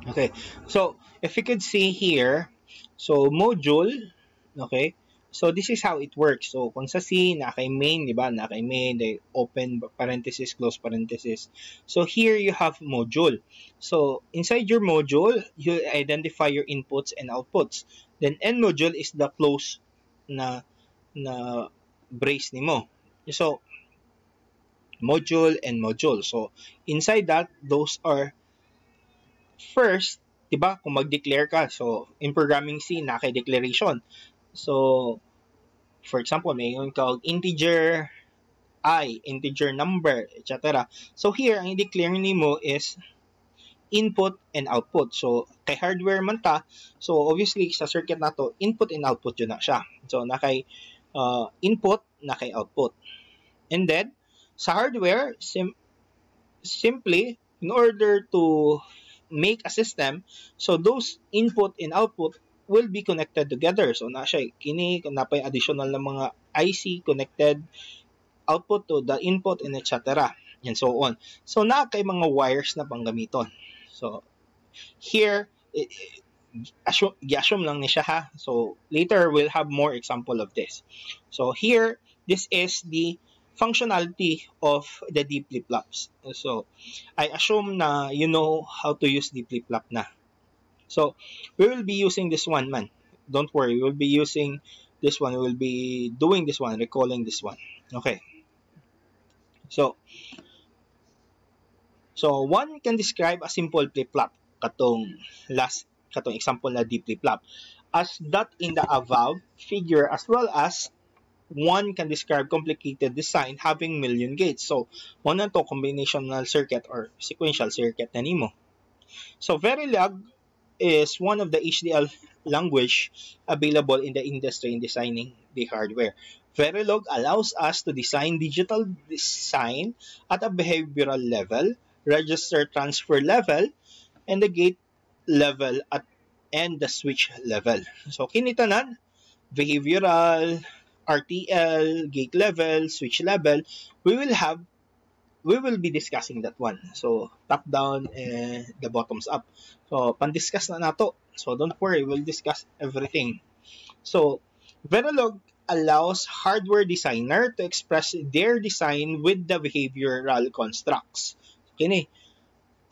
Okay, so if you could see here, so module, okay, so this is how it works. So kung sa C, naka main, di ba? Naka main, they open parenthesis, close parenthesis. So here you have module. So inside your module, you identify your inputs and outputs. Then end module is the close na brace nimo. So module and module. So inside that, those are first, 'di ba, kung mag-declare ka. So in programming C, naka-declaration. So for example, mayroon ka integer I, integer number, etc. So here, ang i-declare nimo is input and output. So kay hardware man ta, so obviously sa circuit nato, input and output yun na siya. So nakay input, nakay output. And then sa hardware, simply in order to make a system, so those input and output will be connected together. So na siya kini kung napay additional na mga IC connected output to the input and etc. and so on. So na kay mga wires na panggamiton. So here assume lang ni siya ha. So later we'll have more example of this. So here this is the functionality of the D flip-flops. So I assume na you know how to use D flip-flop na. So we will be using this one, man. Don't worry, we will be using this one. We will be doing this one, recalling this one. Okay. So one can describe a simple flip-flop katong example na D flip-flop as that in the above figure, as well as one can describe complicated design having million gates. So, one na to combinational circuit or sequential circuit na nimo. So, Verilog is one of the HDL language available in the industry in designing the hardware. Verilog allows us to design digital design at a behavioral level, register transfer level, and the gate level and the switch level. So, kinitanan, behavioral, RTL, gate level, switch level, we will be discussing that one. So, top down and the bottoms up. So, pan-discuss na nato. So, don't worry, we'll discuss everything. So, Verilog allows hardware designer to express their design with the behavioral constructs. Kini,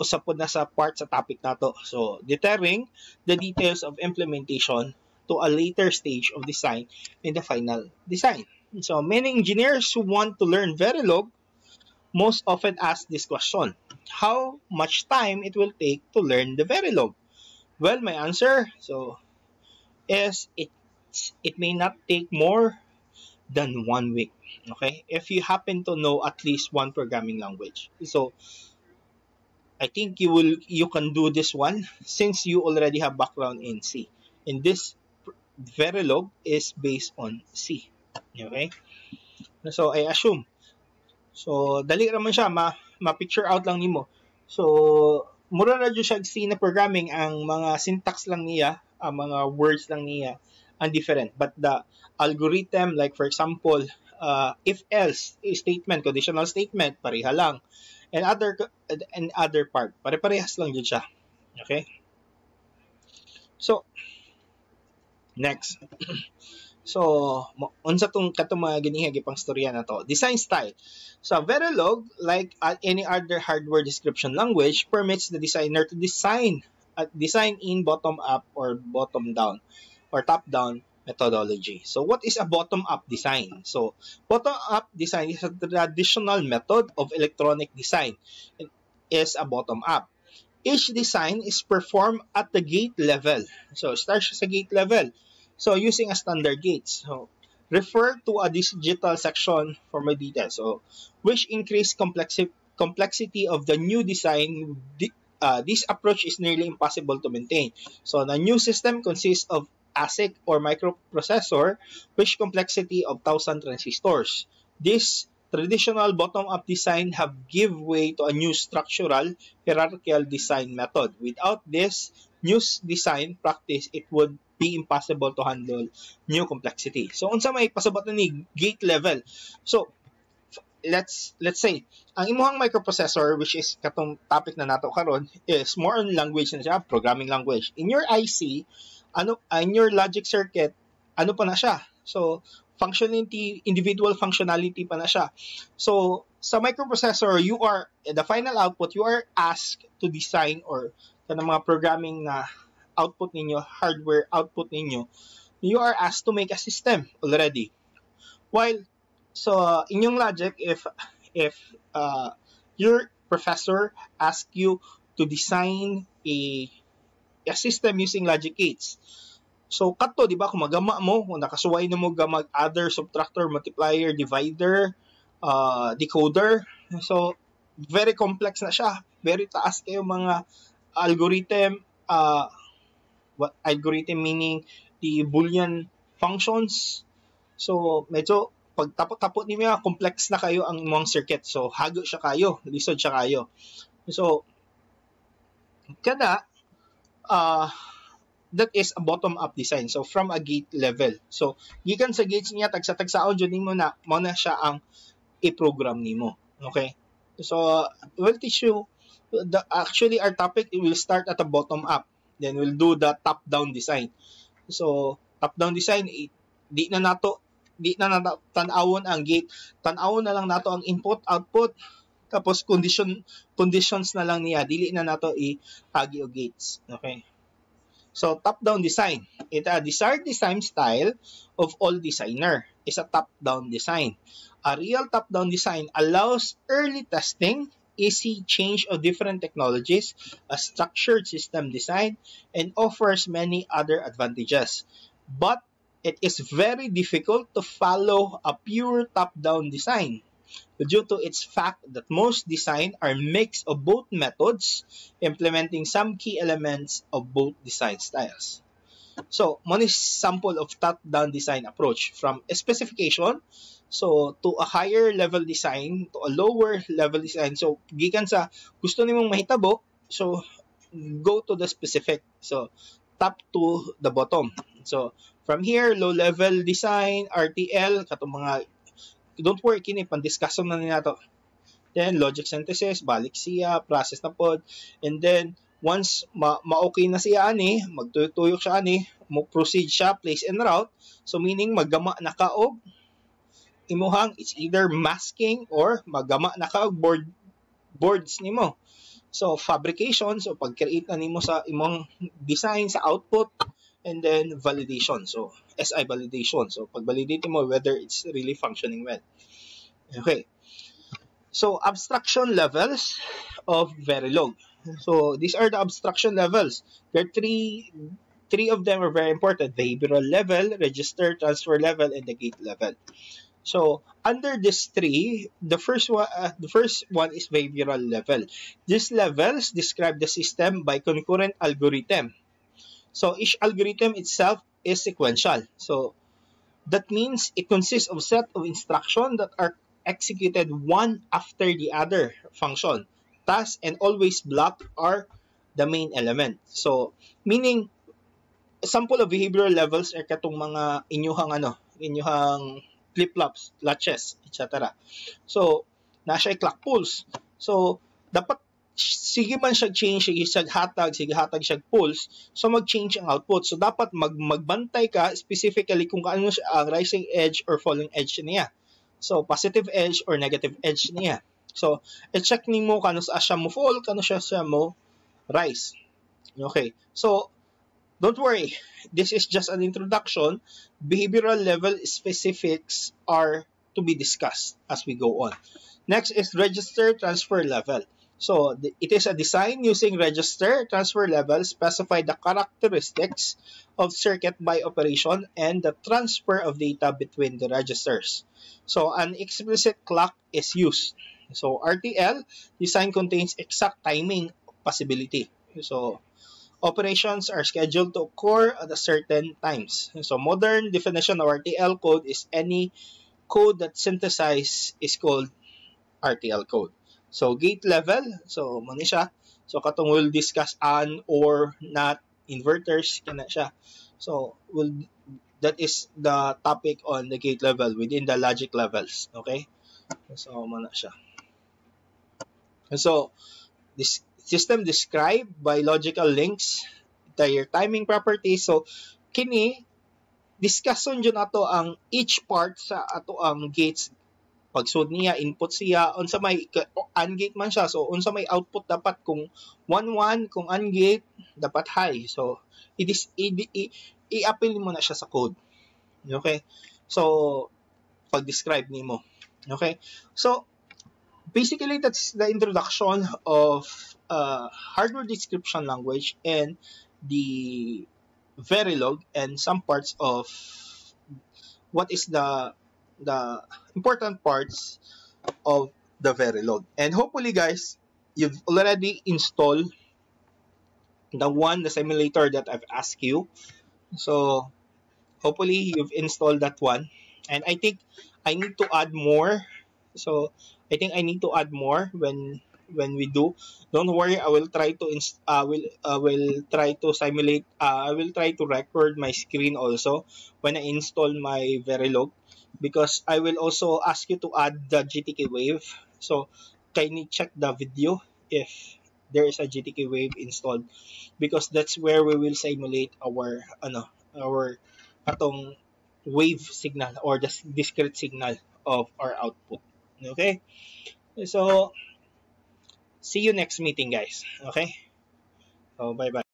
usap po na sa part sa topic nato. So, deterring the details of implementation to a later stage of design in the final design. So many engineers who want to learn Verilog most often ask this question: how much time it will take to learn the Verilog? Well, my answer is it may not take more than 1 week. Okay, if you happen to know at least one programming language. So I think you can do this one since you already have background in C. In this Verilog is based on C. Okay? So, I assume. So, dali raman siya. Ma-picture out lang nimo. So, mura na siya C na programming. Ang mga syntax lang niya, ang mga words lang niya, ang different. But the algorithm, like for example, if-else statement, conditional statement, pareha lang. And other part, pare-parehas lang yun siya. Okay? So, next. So, unsa tong katong mga ginihagi pang storya na to. Design style. So, Verilog, like any other hardware description language, permits the designer to design in bottom-up or bottom-down or top-down methodology. So, what is a bottom-up design? So, bottom-up design is a traditional method of electronic design. It is a bottom-up. Each design is performed at the gate level. So, start siya sa gate level. So, using a standard gate. So, refer to a digital section for more details. So, which increase complexity of the new design. This approach is nearly impossible to maintain. So, the new system consists of ASIC or microprocessor, which complexity of 1,000 transistors. This traditional bottom-up design have give way to a new structural hierarchical design method. Without this new design practice, it would be impossible to handle new complexity. So, unsa may pasabot na ni gate level? So, let's say ang imuhang microprocessor, which is katong topic na nato karon, is more on language na siya, programming language. In your IC, in your logic circuit, ano pa na siya? So functionality, individual functionality pa na siya. So sa microprocessor, you are the final output, you are asked to design or kanang mga programming na output ninyo, hardware output ninyo, you are asked to make a system already. While so in yung logic, if your professor asks you to design a system using logic gates, so kato, di ba, kung magama mo, kung nakasuway na mo gamag adder, subtractor, multiplier, divider, decoder, so very complex na siya, very taas kayo mga algorithm, what algorithm meaning the boolean functions. So medyo pag tapot-tapot niya, complex na kayo ang imong circuit. So hago siya kayo, lisod siya kayo. So kada that is a bottom-up design. So from a gate level. So gikan sa gates niya tagsa-tagsaon jud nimo na mao na siya ang i-program nimo. Okay? So we'll teach you actually our topic, it will start at the bottom up. Then we'll do the top-down design. So top-down design, di na nato tan-awon ang gate. Tan-awon na lang nato ang input, output, tapos conditions na lang niya. Dili na nato i-agi og gates. Okay? So top-down design. It a desired design style of all designer is a top-down design. A real top-down design allows early testing, easy change of different technologies, a structured system design, and offers many other advantages. But it is very difficult to follow a pure top-down design due to its fact that most design are mix of both methods, implementing some key elements of both design styles. So, one is sample of top-down design approach from a specification, so to a higher level design, to a lower level design. So, gikan sa gusto nimong mahitabo, so go to the specific. So, top to the bottom. So, from here, low-level design, RTL, katong mga, don't worry, kini, pan-discuss na nila to. Then, logic synthesis, balik siya, process na pod. And then, once ma-okay na siya ani, magtuyok siya ani, mo-proceed siya, place and route. So, meaning, maggama na ka og imuhang, it's either masking or maggama na ka og boards nimo. So, fabrication, so pag-create na nimo sa imong design sa output, and then validation. So, SI validation. So, pag-validate mo whether it's really functioning well. Okay. So, abstraction levels of Verilog. So, these are the abstraction levels. There are three of them are very important. Behavioral level, register, transfer level, and the gate level. So, under these three, the first one is behavioral level. These levels describe the system by concurrent algorithm. So, each algorithm itself is sequential. So, that means it consists of a set of instructions that are executed one after the other function. Task and always block are the main element. So, meaning, sample of behavioral levels are katong mga inyuhang flip-flops, latches, etc. So, nasa clock pulse. So, dapat sige man siya change, sige hatag siya pulse, so mag-change ang output. So, dapat magbantay ka specifically kung ano siya ang rising edge or falling edge niya. So, positive edge or negative edge niya. So, i-check nimo kano siya mo fall, kano siya mo rise. Okay. So, don't worry. This is just an introduction. Behavioral level specifics are to be discussed as we go on. Next is register transfer level. So, it is a design using register transfer level specify the characteristics of circuit by operation and the transfer of data between the registers. So, an explicit clock is used. So, RTL design contains exact timing possibility. So, operations are scheduled to occur at a certain times. So, modern definition of RTL code is any code that synthesizes is called RTL code. So, gate level, so, muna siya. So, katong we'll discuss on or not inverters, kana siya. So, that is the topic on the gate level within the logic levels. Okay? So, man na siya. So, this system described by logical links their timing properties. So, kini discussion dyan ato ang each part sa ato ang gates. Pagsud niya, input siya, unsa may ungate man siya. So, unsa may output dapat kung 1-1, kung ungate, dapat high. So, i-apply mo na siya sa code. Okay? So, pag-describe nimo. Okay? So, basically, that's the introduction of hardware description language and the Verilog and some parts of what is the important parts of the Verilog. And hopefully, guys, you've already installed the simulator that I've asked you. So hopefully you've installed that one. And I think I need to add more. So I think I need to add more when we do. Don't worry, I will try to will try to simulate. I will try to record my screen also when I install my Verilog, because I will also ask you to add the GTK wave. So kindly check the video if there is a GTK wave installed, because that's where we will simulate our atong wave signal or the discrete signal of our output. Okay? So, see you next meeting, guys. Okay? So, bye-bye.